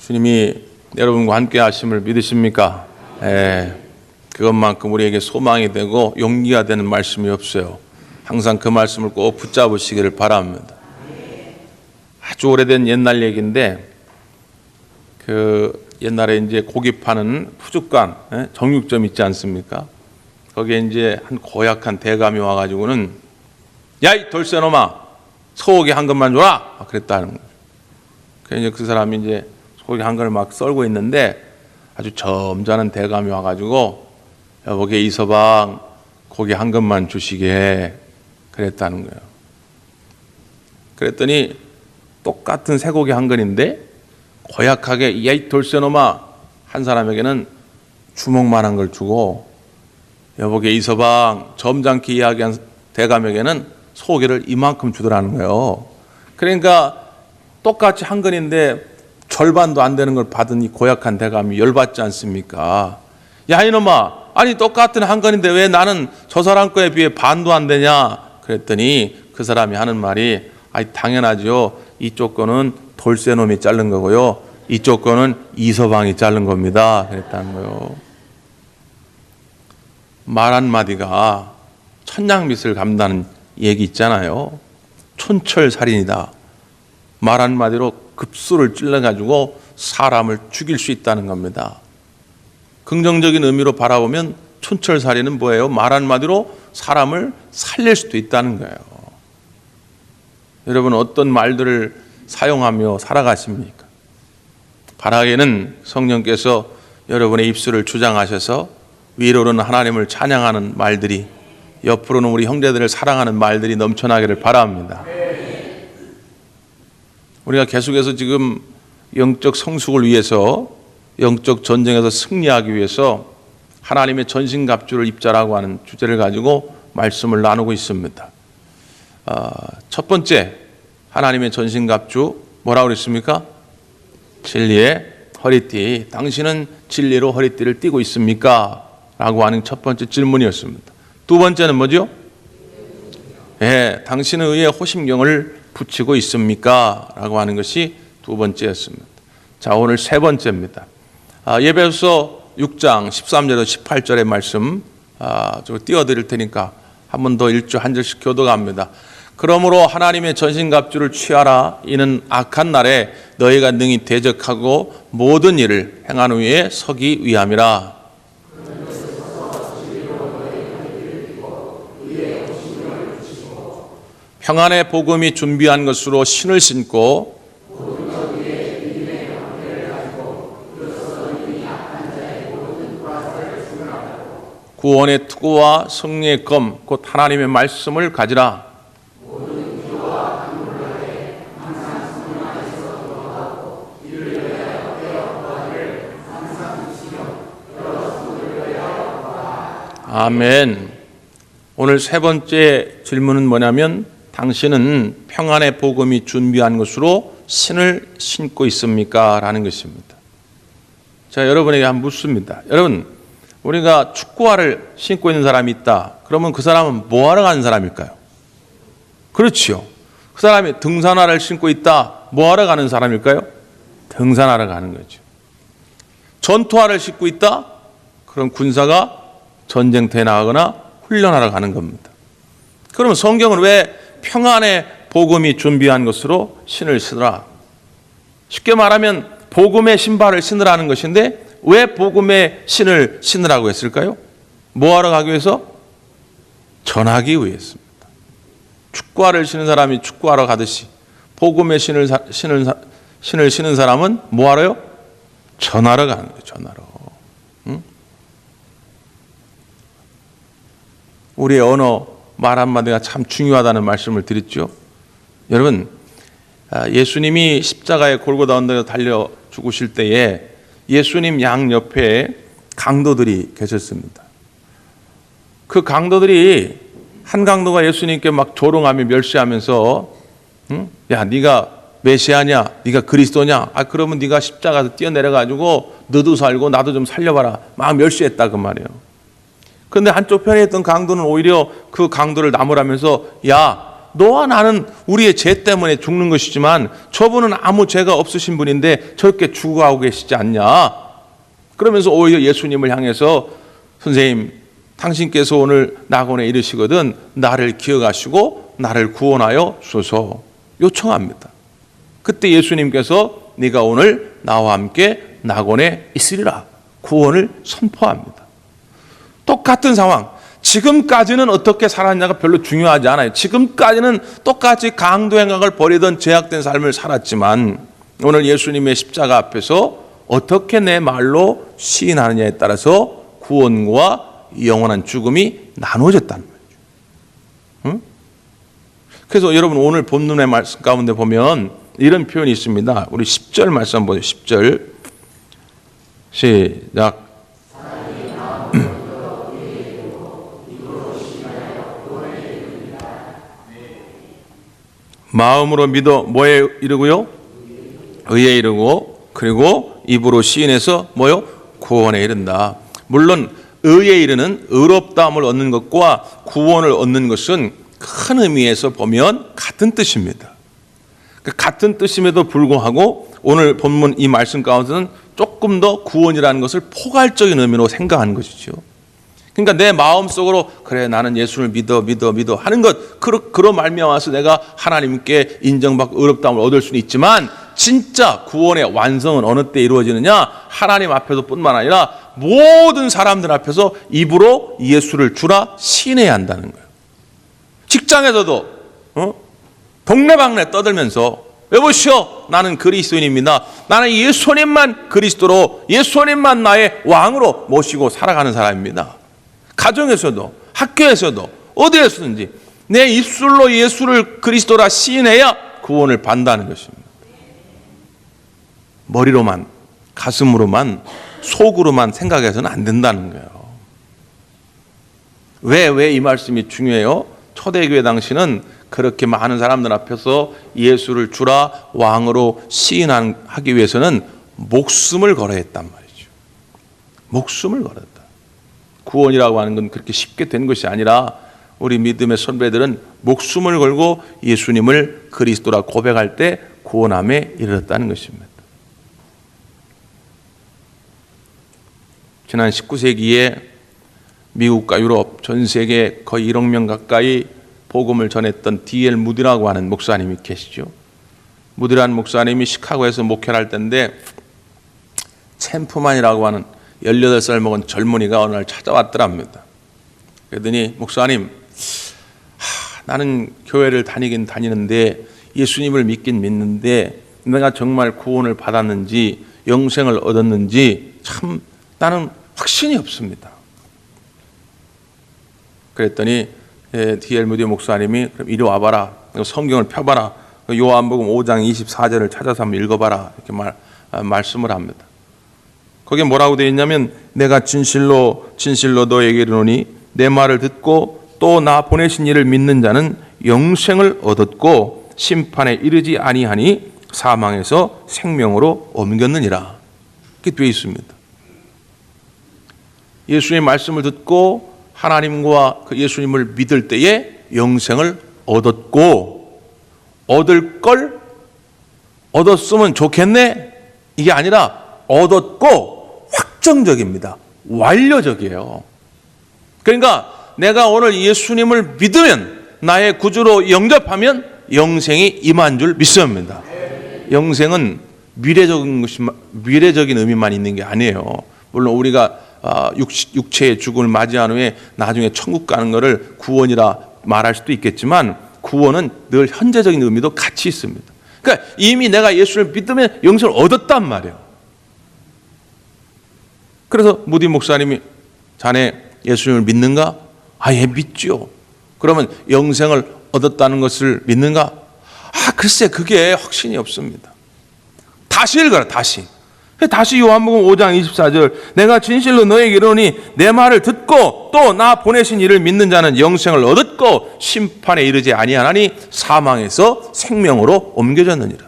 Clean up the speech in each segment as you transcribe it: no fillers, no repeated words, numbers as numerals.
주님이 여러분과 함께 하심을 믿으십니까? 그것만큼 우리에게 소망이 되고 용기가 되는 말씀이 없어요. 항상 그 말씀을 꼭 붙잡으시기를 바랍니다. 아주 오래된 옛날 얘기인데, 옛날에 이제 고기 파는 푸주간, 정육점 있지 않습니까? 거기에 이제 한 고약한 대감이 와가지고는, 야, 이 돌쇠놈아, 소고기 한 근만 줘라! 그랬다는 거예요. 그래서 이제 그 사람이 이제 소고기 한 근을 막 썰고 있는데, 아주 점잖은 대감이 와가지고, 여보게 이서방, 고기 한 근만 주시게 그랬다는 거예요. 그랬더니 똑같은 쇠고기 한 근인데 고약하게 야, 이 돌쇠놈아, 한 사람에게는 주먹만한 걸 주고, 여보게 이서방, 점잖게 이야기한 대감에게는 소고기를 이만큼 주더라는 거예요. 그러니까 똑같이 한 근인데 절반도 안 되는 걸 받은 이 고약한 대감이 열받지 않습니까? 야, 이놈아, 아니 똑같은 한 근인데 왜 나는 저 사람 거에 비해 반도 안 되냐? 그랬더니 그 사람이 하는 말이, 아니 당연하죠. 이쪽 거는 돌쇠놈이 자른 거고요, 이쪽 거는 이서방이 자른 겁니다. 그랬다는 거예요. 말 한마디가 천냥빚을 갚는다는 얘기 있잖아요. 촌철살인이다. 말 한마디로 급수를 찔러가지고 사람을 죽일 수 있다는 겁니다. 긍정적인 의미로 바라보면 촌철살인은 뭐예요? 말 한마디로 사람을 살릴 수도 있다는 거예요. 여러분, 어떤 말들을 사용하며 살아가십니까? 바라기는 성령께서 여러분의 입술을 주장하셔서 위로는 하나님을 찬양하는 말들이, 옆으로는 우리 형제들을 사랑하는 말들이 넘쳐나기를 바랍니다. 우리가 계속해서 지금 영적 성숙을 위해서, 영적 전쟁에서 승리하기 위해서 하나님의 전신갑주를 입자라고 하는 주제를 가지고 말씀을 나누고 있습니다. 첫 번째, 하나님의 전신갑주 뭐라고 그랬습니까? 진리의 허리띠. 당신은 진리로 허리띠를 띠고 있습니까? 라고 하는 첫 번째 질문이었습니다. 두 번째는 뭐죠? 당신은 의의 호심경을 붙이고 있습니까? 라고 하는 것이 두 번째였습니다. 자, 오늘 세 번째입니다. 예배서 6장 13절에서 18절의 말씀 띄워드릴 테니까 한 번 더 1절 한 절씩 교독합니다. 그러므로 하나님의 전신갑주를 취하라. 이는 악한 날에 너희가 능히 대적하고 모든 일을 행한 후에 서기 위함이라. 평안의 복음이 준비한 것으로 신을 신고 구원의 투구와 승리의 검, 곧 하나님의 말씀을 가지라. 아멘. 오늘 세 번째 질문은 뭐냐면, 당신은 평안의 복음이 준비한 것으로 신을 신고 있습니까? 라는 것입니다. 제가 여러분에게 한번 묻습니다. 여러분, 우리가 축구화를 신고 있는 사람이 있다. 그러면 그 사람은 뭐하러 가는 사람일까요? 그렇지요. 그 사람이 등산화를 신고 있다. 뭐하러 가는 사람일까요? 등산하러 가는 거죠. 전투화를 신고 있다. 그럼 군사가 전쟁터에 나가거나 훈련하러 가는 겁니다. 그러면 성경은 왜 평안의 복음이 준비한 것으로 신을 신으라? 쉽게 말하면 복음의 신발을 신으라는 것인데, 왜 복음의 신을 신으라고 했을까요? 뭐하러 가기 위해서? 전하기 위해서입니다. 축구화를 신은 사람이 축구하러 가듯이 복음의 신을 신은 사람은 뭐하러요? 전하러 가는 거예요. 전하러. 우리의 언어, 말 한마디가 참 중요하다는 말씀을 드렸죠. 여러분, 예수님이 십자가에 골고다 언덕에 달려 죽으실 때에 예수님 양옆에 강도들이 계셨습니다. 그 강도들이, 한 강도가 예수님께 막 조롱하며 멸시하면서, 야, 네가 메시아냐? 네가 그리스도냐? 그러면 네가 십자가에서 뛰어내려가지고 너도 살고 나도 좀 살려봐라. 막 멸시했다 그 말이에요. 그런데 한쪽 편에 있던 강도는 오히려 그 강도를 나무라면서, 야, 너와 나는 우리의 죄 때문에 죽는 것이지만 저분은 아무 죄가 없으신 분인데 저렇게 죽어가고 계시지 않냐. 그러면서 오히려 예수님을 향해서 선생님, 당신께서 오늘 낙원에 이르시거든 나를 기억하시고 나를 구원하여 주소서 요청합니다. 그때 예수님께서 네가 오늘 나와 함께 낙원에 있으리라 구원을 선포합니다. 똑같은 상황, 지금까지는 어떻게 살았냐가 별로 중요하지 않아요. 지금까지는 똑같이 강도 행각을 벌이던 죄악된 삶을 살았지만 오늘 예수님의 십자가 앞에서 어떻게 내 말로 시인하느냐에 따라서 구원과 영원한 죽음이 나누어졌다는 거죠. 응? 그래서 여러분 오늘 본문의 말씀 가운데 보면 이런 표현이 있습니다. 우리 10절 말씀 한번 보세요. 10절 시작. 마음으로 믿어 뭐에 이르고요? 의에 이르고 그리고 입으로 시인해서 뭐요? 구원에 이른다. 물론 의에 이르는 의롭다함을 얻는 것과 구원을 얻는 것은 큰 의미에서 보면 같은 뜻입니다. 같은 뜻임에도 불구하고 오늘 본문 이 말씀 가운데는 조금 더 구원이라는 것을 포괄적인 의미로 생각하는 것이죠. 그러니까 내 마음속으로 그래 나는 예수를 믿어 하는 것 그런 말미암아서 내가 하나님께 인정받고 의롭다함을 얻을 수는 있지만 진짜 구원의 완성은 어느 때 이루어지느냐? 하나님 앞에서 뿐만 아니라 모든 사람들 앞에서 입으로 예수를 주라 시인해야 한다는 거예요. 직장에서도 동네방네 떠들면서 여보시오 나는 그리스도인입니다. 나는 예수님만 그리스도로 예수님만 나의 왕으로 모시고 살아가는 사람입니다. 가정에서도 학교에서도 어디에서든지 내 입술로 예수를 그리스도라 시인해야 구원을 받는다는 것입니다. 머리로만 가슴으로만 속으로만 생각해서는 안 된다는 거예요. 왜 이 말씀이 중요해요? 초대교회 당시는 그렇게 많은 사람들 앞에서 예수를 주라 왕으로 시인하기 위해서는 목숨을 걸어야 했단 말이죠. 목숨을 걸었다. 구원이라고 하는 건 그렇게 쉽게 된 것이 아니라 우리 믿음의 선배들은 목숨을 걸고 예수님을 그리스도라 고백할 때 구원함에 이르렀다는 것입니다. 지난 19세기에 미국과 유럽 전 세계 거의 1억 명 가까이 복음을 전했던 D.L. 무디라고 하는 목사님이 계시죠. 무디라는 목사님이 시카고에서 목회를 할 때인데 챔프만이라고 하는 18살 먹은 젊은이가 어느 날 찾아왔더랍니다. 그러더니 목사님, 나는 교회를 다니긴 다니는데 예수님을 믿긴 믿는데 내가 정말 구원을 받았는지 영생을 얻었는지 참 나는 확신이 없습니다. 그랬더니 D.L. 무디 목사님이 그럼 이리 와봐라. 성경을 펴봐라. 요한복음 5장 24절을 찾아서 한번 읽어봐라. 이렇게 말씀을 합니다. 거기에 뭐라고 되어 있냐면 내가 진실로 너에게 이르노니 내 말을 듣고 또 나 보내신 이를 믿는 자는 영생을 얻었고 심판에 이르지 아니하니 사망에서 생명으로 옮겼느니라. 이렇게 되어 있습니다. 예수님의 말씀을 듣고 하나님과 그 예수님을 믿을 때에 영생을 얻었고 얻을 걸 얻었으면 좋겠네 이게 아니라 얻었고 확정적입니다. 완료적이에요. 그러니까 내가 오늘 예수님을 믿으면 나의 구주로 영접하면 영생이 임한 줄 믿습니다. 영생은 미래적인 의미만 있는 게 아니에요. 물론 우리가 육체의 죽음을 맞이한 후에 나중에 천국 가는 것을 구원이라 말할 수도 있겠지만 구원은 늘 현재적인 의미도 같이 있습니다. 그러니까 이미 내가 예수를 믿으면 영생을 얻었단 말이에요. 그래서 무디 목사님이 자네 예수님을 믿는가? 예, 믿죠. 그러면 영생을 얻었다는 것을 믿는가? 글쎄 그게 확신이 없습니다. 다시 읽어라. 다시 요한복음 5장 24절 내가 진실로 너에게 이르노니 내 말을 듣고 또 나 보내신 이를 믿는 자는 영생을 얻었고 심판에 이르지 아니하나니 사망에서 생명으로 옮겨졌느니라.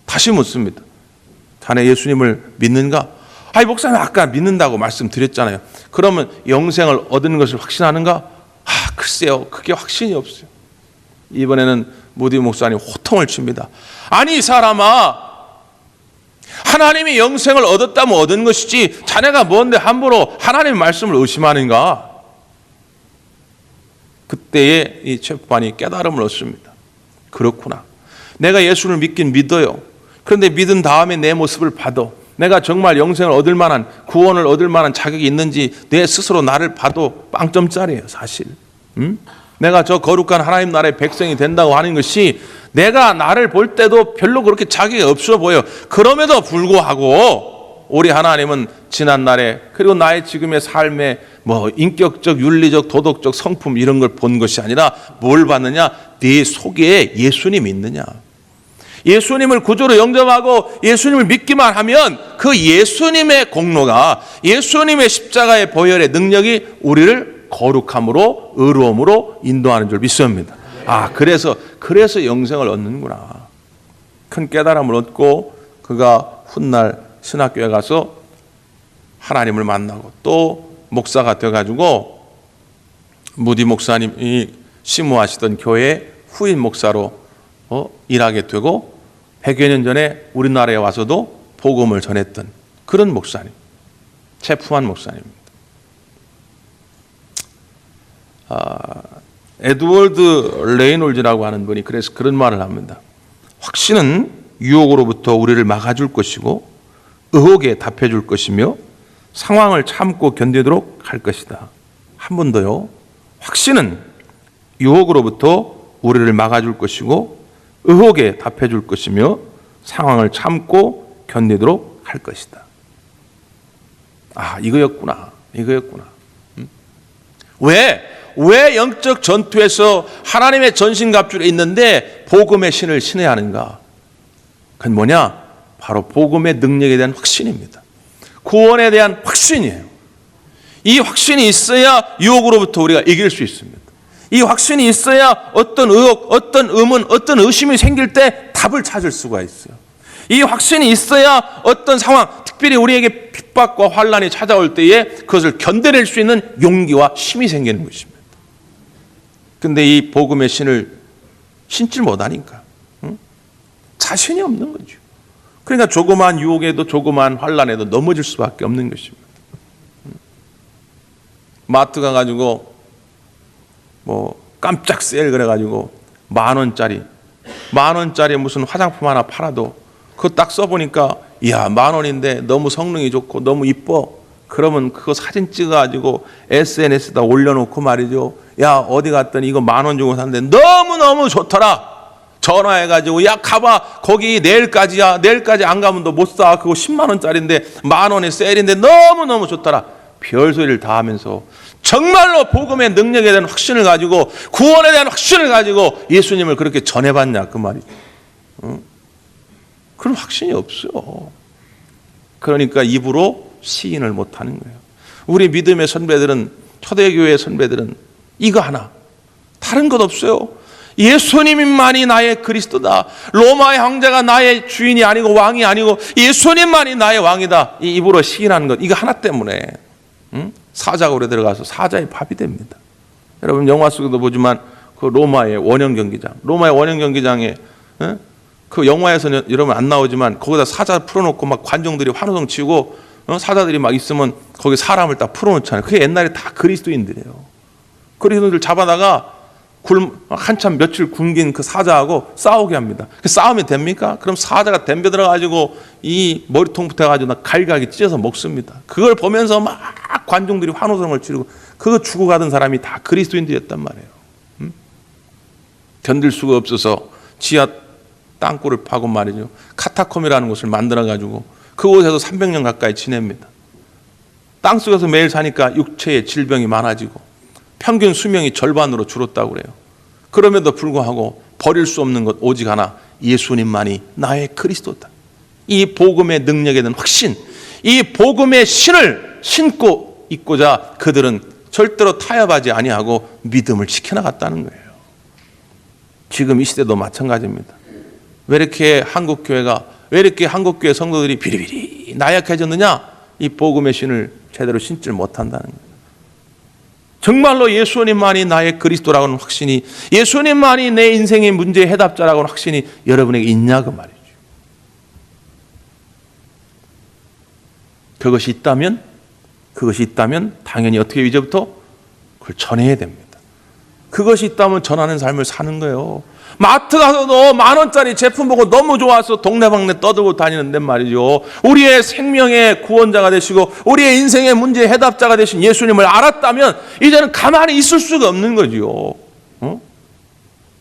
다시 묻습니다. 자네 예수님을 믿는가? 목사님 아까 믿는다고 말씀드렸잖아요. 그러면 영생을 얻은 것을 확신하는가? 글쎄요, 그게 확신이 없어요. 이번에는 무디 목사님 호통을 칩니다. 아니 이 사람아, 하나님이 영생을 얻었다면 얻은 것이지 자네가 뭔데 함부로 하나님의 말씀을 의심하는가? 그때에 이 체포반이 깨달음을 얻습니다. 그렇구나, 내가 예수를 믿긴 믿어요. 그런데 믿은 다음에 내 모습을 봐도 내가 정말 영생을 얻을 만한, 구원을 얻을 만한 자격이 있는지 내 스스로 나를 봐도 빵점짜리예요, 사실. 내가 저 거룩한 하나님 나라의 백성이 된다고 하는 것이 내가 나를 볼 때도 별로 그렇게 자격이 없어 보여. 그럼에도 불구하고 우리 하나님은 지난날에, 그리고 나의 지금의 삶에 뭐 인격적, 윤리적, 도덕적 성품 이런 걸 본 것이 아니라 뭘 봤느냐? 네 속에 예수님이 있느냐. 예수님을 구주로 영접하고 예수님을 믿기만 하면 그 예수님의 공로가, 예수님의 십자가의 보혈의 능력이 우리를 거룩함으로, 의로움으로 인도하는 줄 믿습니다. 아, 그래서 영생을 얻는구나. 큰 깨달음을 얻고 그가 훗날 신학교에 가서 하나님을 만나고 또 목사가 되어가지고 무디 목사님이 심무하시던 교회 후임 목사로 일하게 되고 100여 년 전에 우리나라에 와서도 복음을 전했던 그런 목사님, 체프만 목사님입니다. 에드워드 레이놀즈라고 하는 분이 그래서 그런 말을 합니다. 확신은 유혹으로부터 우리를 막아줄 것이고 의혹에 답해줄 것이며 상황을 참고 견디도록 할 것이다. 한 번 더요. 확신은 유혹으로부터 우리를 막아줄 것이고 의혹에 답해줄 것이며 상황을 참고 견디도록 할 것이다. 아, 이거였구나. 왜 영적 전투에서 하나님의 전신갑주에 있는데 복음의 신을 신어야 하는가? 그건 뭐냐? 바로 복음의 능력에 대한 확신입니다. 구원에 대한 확신이에요. 이 확신이 있어야 유혹으로부터 우리가 이길 수 있습니다. 이 확신이 있어야 어떤 의혹, 어떤 의문, 어떤 의심이 생길 때 답을 찾을 수가 있어요. 이 확신이 있어야 어떤 상황, 특별히 우리에게 핍박과 환난이 찾아올 때에 그것을 견뎌낼 수 있는 용기와 힘이 생기는 것입니다. 근데 이 복음의 신을 신지 못하니까 자신이 없는 거죠. 그러니까 조그마한 유혹에도 조그마한 환난에도 넘어질 수밖에 없는 것입니다. 마트 가가지고 뭐 깜짝 세일 그래가지고 만 원짜리 무슨 화장품 하나 팔아도 그거 딱 써보니까 이야 10,000원인데 너무 성능이 좋고 너무 이뻐. 그러면 그거 사진 찍어가지고 SNS에다 올려놓고 말이죠. 야 어디 갔더니 이거 10,000원 주고 샀는데 너무너무 좋더라. 전화해가지고 야 가봐 거기 내일까지야. 내일까지 안 가면 너 못 사. 그거 10만 원짜리인데 10,000원에 세일인데 너무너무 좋더라. 별소리를 다 하면서 정말로 복음의 능력에 대한 확신을 가지고 구원에 대한 확신을 가지고 예수님을 그렇게 전해봤냐 그 말이죠. 그런 확신이 없어요. 그러니까 입으로 시인을 못하는 거예요. 우리 믿음의 선배들은, 초대교회의 선배들은 이거 하나, 다른 것 없어요. 예수님만이 나의 그리스도다. 로마의 황제가 나의 주인이 아니고 왕이 아니고 예수님만이 나의 왕이다. 이 입으로 시인하는 것, 이거 하나 때문에 사자굴에 들어가서 사자의 밥이 됩니다. 여러분 영화 속에도 보지만 그 로마의 원형 경기장에 그 영화에서는 여러분 안 나오지만 거기다 사자 풀어놓고 막 관중들이 환호성 치고 사자들이 막 있으면 거기 사람을 딱 풀어놓잖아요. 그게 옛날에 다 그리스도인들이에요. 그리스도인들 잡아다가 한참 며칠 굶긴 그 사자하고 싸우게 합니다. 싸우면 됩니까? 그럼 사자가 덤벼들어가지고 이 머리통부터 해가지고 갈갈이 찢어서 먹습니다. 그걸 보면서 막 관중들이 환호성을 치르고 그거 죽어가던 사람이 다 그리스도인들이었단 말이에요. 견딜 수가 없어서 지하 땅굴을 파고 말이죠. 카타콤이라는 곳을 만들어가지고 그곳에서 300년 가까이 지냅니다. 땅속에서 매일 사니까 육체의 질병이 많아지고 평균 수명이 절반으로 줄었다고 그래요. 그럼에도 불구하고 버릴 수 없는 것 오직 하나, 예수님만이 나의 그리스도다. 이 복음의 능력에 대한 확신, 이 복음의 신을 신고 있고자 그들은 절대로 타협하지 아니하고 믿음을 지켜나갔다는 거예요. 지금 이 시대도 마찬가지입니다. 왜 이렇게 한국교회 성도들이 비리비리 나약해졌느냐? 이 복음의 신을 제대로 신지 못한다는 거예요. 정말로 예수님만이 나의 그리스도라고는 확신이, 예수님만이 내 인생의 문제의 해답자라고는 확신이 여러분에게 있냐 그 말이죠. 그것이 있다면 당연히 어떻게 이제부터 그걸 전해야 됩니다. 그것이 있다면 전하는 삶을 사는 거예요. 마트 가서도 10,000원짜리 제품 보고 너무 좋아서 동네방네 떠들고 다니는데 말이죠. 우리의 생명의 구원자가 되시고 우리의 인생의 문제의 해답자가 되신 예수님을 알았다면 이제는 가만히 있을 수가 없는 거죠.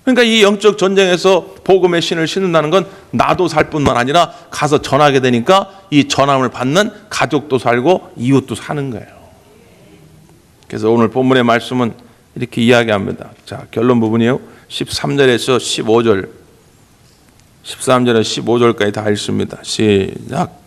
그러니까 이 영적 전쟁에서 복음의 신을 신는다는 건 나도 살 뿐만 아니라 가서 전하게 되니까 이 전함을 받는 가족도 살고 이웃도 사는 거예요. 그래서 오늘 본문의 말씀은 이렇게 이야기합니다. 자, 결론 부분이요. 13절에서 15절, 13절에서 15절까지 다 읽습니다. 시작.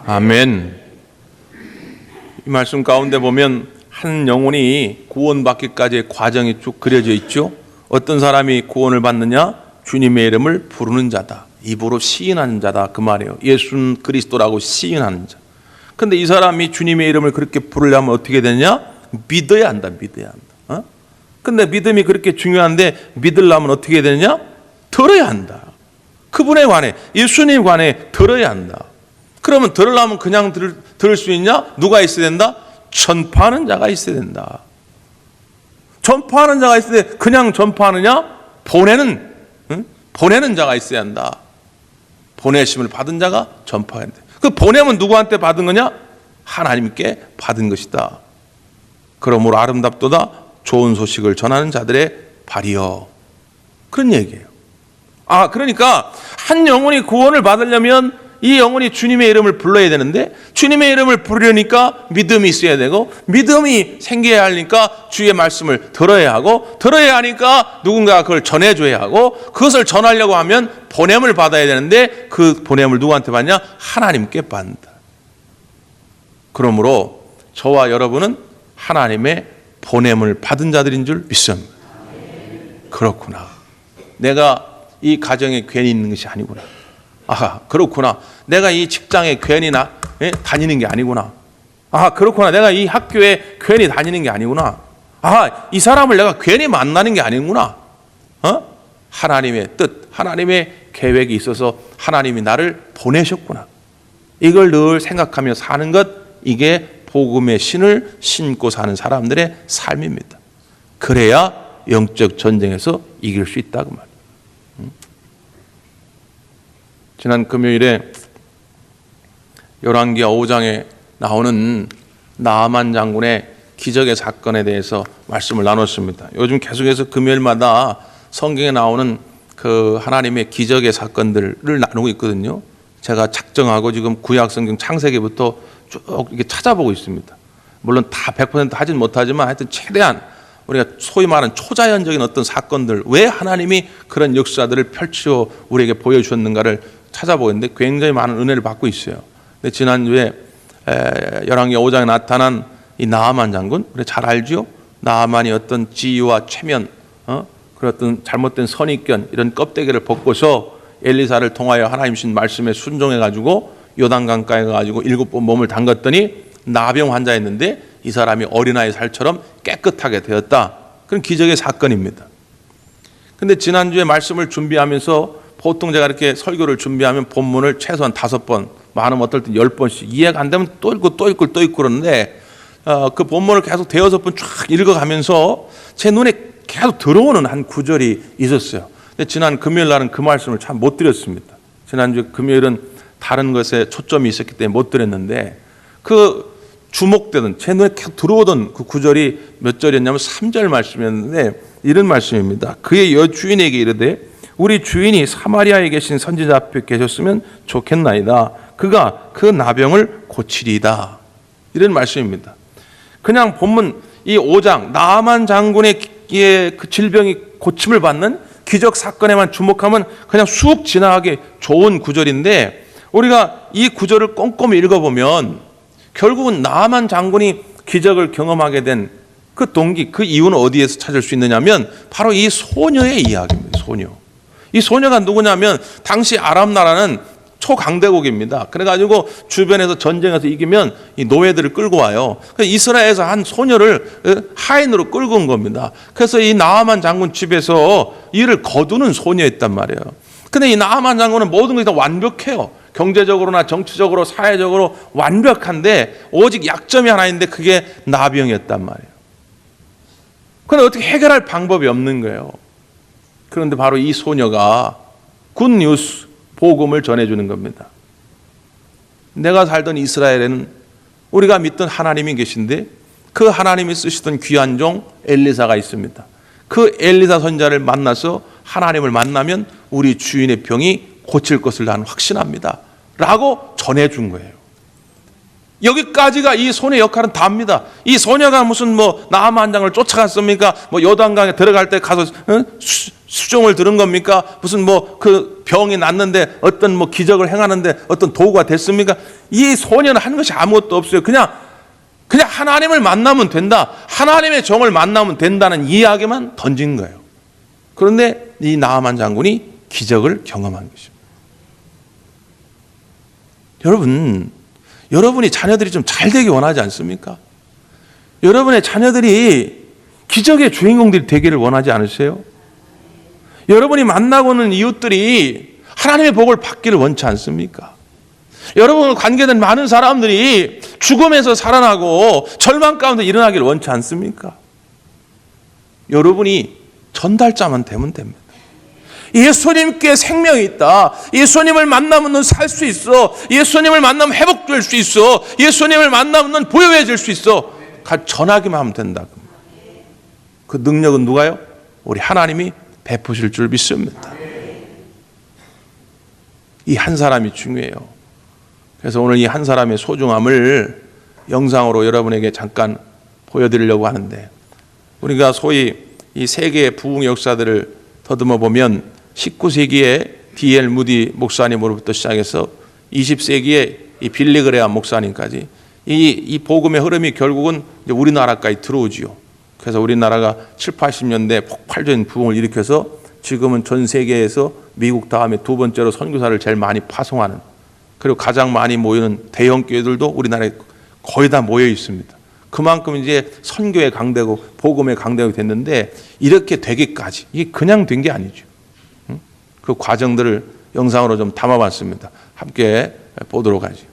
아멘. 이 말씀 가운데 보면 한 영혼이 구원받기까지의 과정이 쭉 그려져 있죠. 어떤 사람이 구원을 받느냐? 주님의 이름을 부르는 자다. 입으로 시인하는 자다. 그 말이에요. 예수 그리스도라고 시인하는 자. 근데 이 사람이 주님의 이름을 그렇게 부르려면 어떻게 되냐? 믿어야 한다. 믿어야 한다. 근데 믿음이 그렇게 중요한데 믿으려면 어떻게 되느냐? 들어야 한다. 그분에 관해, 예수님에 관해 들어야 한다. 그러면 들으려면 그냥 들을 수 있냐? 누가 있어야 된다? 전파하는 자가 있어야 된다. 전파하는 자가 있어야 돼. 그냥 전파하느냐? 보내는 자가 있어야 한다. 보내심을 받은 자가 전파해야 돼. 그 보내면 누구한테 받은 거냐? 하나님께 받은 것이다. 그러므로 아름답도다 좋은 소식을 전하는 자들의 발이여. 그런 얘기예요. 그러니까 한 영혼이 구원을 받으려면 이 영혼이 주님의 이름을 불러야 되는데 주님의 이름을 부르려니까 믿음이 있어야 되고 믿음이 생겨야 하니까 주의 말씀을 들어야 하고 들어야 하니까 누군가 그걸 전해줘야 하고 그것을 전하려고 하면 보냄을 받아야 되는데 그 보냄을 누구한테 받냐? 하나님께 받는다. 그러므로 저와 여러분은 하나님의 보냄을 받은 자들인 줄 믿습니다. 그렇구나. 내가 이 가정에 괜히 있는 것이 아니구나. 그렇구나. 내가 이 직장에 괜히 다니는 게 아니구나. 그렇구나. 내가 이 학교에 괜히 다니는 게 아니구나. 이 사람을 내가 괜히 만나는 게 아니구나. 하나님의 뜻, 하나님의 계획이 있어서 하나님이 나를 보내셨구나. 이걸 늘 생각하며 사는 것, 이게 복음의 신을 신고 사는 사람들의 삶입니다. 그래야 영적 전쟁에서 이길 수 있다고 말이에요. 지난 금요일에 열왕기하 5장에 나오는 나아만 장군의 기적의 사건에 대해서 말씀을 나눴습니다. 요즘 계속해서 금요일마다 성경에 나오는 그 하나님의 기적의 사건들을 나누고 있거든요. 제가 작정하고 지금 구약 성경 창세기부터 쭉 이렇게 찾아보고 있습니다. 물론 다 100% 하진 못하지만 하여튼 최대한 우리가 소위 말하는 초자연적인 어떤 사건들, 왜 하나님이 그런 역사들을 펼쳐 우리에게 보여주셨는가를 찾아보고 있는데 굉장히 많은 은혜를 받고 있어요. 근데 지난주에 열왕기하 5장에 나타난 이 나아만 장군, 우리 잘 알죠? 나아만이 어떤 지위와 체면, 그런 어떤 잘못된 선입견 이런 껍데기를 벗고서 엘리사를 통하여 하나님 신 말씀에 순종해가지고 요단강가에 가가지고 7번 몸을 담갔더니 나병 환자였는데 이 사람이 어린아이 살처럼 깨끗하게 되었다. 그런 기적의 사건입니다. 근데 지난주에 말씀을 준비하면서 보통 제가 이렇게 설교를 준비하면 본문을 최소한 5번, 많으면 어떨 때 10번씩 이해가 안 되면 또 읽고 또 읽고 또 읽고 그러는데 그 본문을 계속 5번 쫙 읽어가면서 제 눈에 계속 들어오는 한 구절이 있었어요. 근데 지난 금요일 날은 그 말씀을 참 못 드렸습니다. 지난주 금요일은 다른 것에 초점이 있었기 때문에 못 드렸는데 그 주목되던 제 눈에 계속 들어오던 그 구절이 몇 절이었냐면 3절 말씀이었는데 이런 말씀입니다. 그의 여주인에게 이르되 우리 주인이 사마리아에 계신 선지자 앞에 계셨으면 좋겠나이다. 그가 그 나병을 고치리이다. 이런 말씀입니다. 그냥 본문 이 5장 나아만 장군의 그 질병이 고침을 받는 기적 사건에만 주목하면 그냥 쑥 지나가기 좋은 구절인데, 우리가 이 구절을 꼼꼼히 읽어보면 결국은 나아만 장군이 기적을 경험하게 된 그 동기, 그 이유는 어디에서 찾을 수 있느냐면 바로 이 소녀의 이야기입니다. 소녀. 이 소녀가 누구냐면 당시 아람 나라는 초강대국입니다. 그래가지고 주변에서 전쟁에서 이기면 이 노예들을 끌고 와요. 그래서 이스라엘에서 한 소녀를 하인으로 끌고 온 겁니다. 그래서 이 나아만 장군 집에서 이를 거두는 소녀였단 말이에요. 근데 이 나아만 장군은 모든 것이 다 완벽해요. 경제적으로나 정치적으로 사회적으로 완벽한데 오직 약점이 하나 있는데 그게 나병이었단 말이에요. 그런데 어떻게 해결할 방법이 없는 거예요. 그런데 바로 이 소녀가 굿뉴스, 복음을 전해주는 겁니다. 내가 살던 이스라엘에는 우리가 믿던 하나님이 계신데 그 하나님이 쓰시던 귀한 종 엘리사가 있습니다. 그 엘리사 선지자를 만나서 하나님을 만나면 우리 주인의 병이 고칠 것을 나는 확신합니다 라고 전해준 거예요. 여기까지가 이 소녀의 역할은 다입니다. 이 소녀가 무슨 나아만 장을 쫓아갔습니까? 요단강에 들어갈 때 가서 수종을 들은 겁니까? 무슨 그 병이 났는데 어떤 기적을 행하는데 어떤 도구가 됐습니까? 이 소녀는 한 것이 아무것도 없어요. 그냥 하나님을 만나면 된다. 하나님의 종을 만나면 된다는 이야기만 던진 거예요. 그런데 이 나아만 장군이 기적을 경험한 것입니다. 여러분이 자녀들이 좀 잘 되기 원하지 않습니까? 여러분의 자녀들이 기적의 주인공들이 되기를 원하지 않으세요? 여러분이 만나고는 이웃들이 하나님의 복을 받기를 원치 않습니까? 여러분 관계된 많은 사람들이 죽음에서 살아나고 절망 가운데 일어나기를 원치 않습니까? 여러분이 전달자만 되면 됩니다. 예수님께 생명이 있다. 예수님을 만나면 넌 살 수 있어. 예수님을 만나면 회복될 수 있어. 예수님을 만나면 넌 부유해질 수 있어. 전하기만 하면 된다. 그 능력은 누가요? 우리 하나님이 베푸실 줄 믿습니다. 이 한 사람이 중요해요. 그래서 오늘 이 한 사람의 소중함을 영상으로 여러분에게 잠깐 보여드리려고 하는데, 우리가 소위 이 세계의 부흥 역사들을 더듬어 보면 19세기에 D.L. 무디 목사님으로부터 시작해서 20세기에 이 빌리 그레암 목사님까지 이 복음의 흐름이 결국은 이제 우리나라까지 들어오지요. 그래서 우리나라가 7, 80년대 폭발적인 부흥을 일으켜서 지금은 전 세계에서 미국 다음에 두 번째로 선교사를 제일 많이 파송하는, 그리고 가장 많이 모이는 대형 교회들도 우리나라에 거의 다 모여 있습니다. 그만큼 이제 선교의 강대국, 복음의 강대국이 됐는데, 이렇게 되기까지 이게 그냥 된 게 아니죠. 그 과정들을 영상으로 좀 담아봤습니다. 함께 보도록 하죠.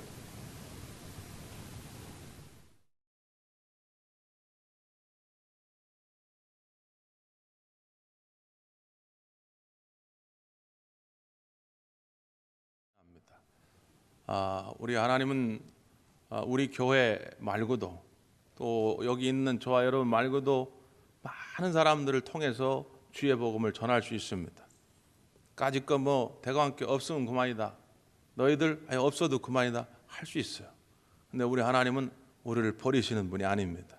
우리 하나님은 우리 교회 말고도 또 여기 있는 저와 여러분 말고도 많은 사람들을 통해서 주의 복음을 전할 수 있습니다. 까짓거 대관계 없으면 그만이다. 너희들 없어도 그만이다. 할 수 있어요. 근데 우리 하나님은 우리를 버리시는 분이 아닙니다.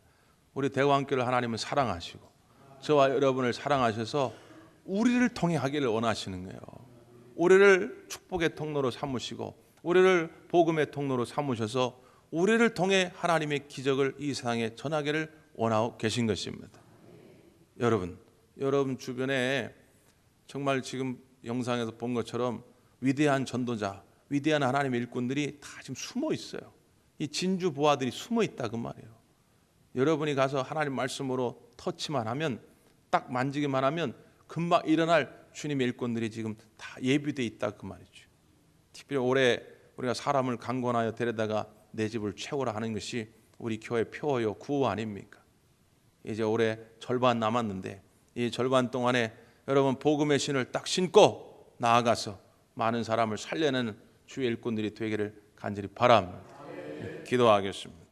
우리 대관계를 하나님은 사랑하시고 저와 여러분을 사랑하셔서 우리를 통해 하기를 원하시는 거예요. 우리를 축복의 통로로 삼으시고 우리를 복음의 통로로 삼으셔서 우리를 통해 하나님의 기적을 이 세상에 전하기를 원하고 계신 것입니다. 여러분 주변에 정말 지금 영상에서 본 것처럼 위대한 전도자, 위대한 하나님의 일꾼들이 다 지금 숨어 있어요. 이 진주 보화들이 숨어 있다 그 말이에요. 여러분이 가서 하나님 말씀으로 터치만 하면, 딱 만지기만 하면 금방 일어날 주님의 일꾼들이 지금 다 예비되어 있다 그 말이죠. 특별히 올해 우리가 사람을 강권하여 데려다가 내 집을 채우라 하는 것이 우리 교회 표어요 구호 아닙니까? 이제 올해 절반 남았는데 이 절반 동안에 여러분 복음의 신을 딱 신고 나아가서 많은 사람을 살려내는 주의 일꾼들이 되기를 간절히 바랍니다. 기도하겠습니다.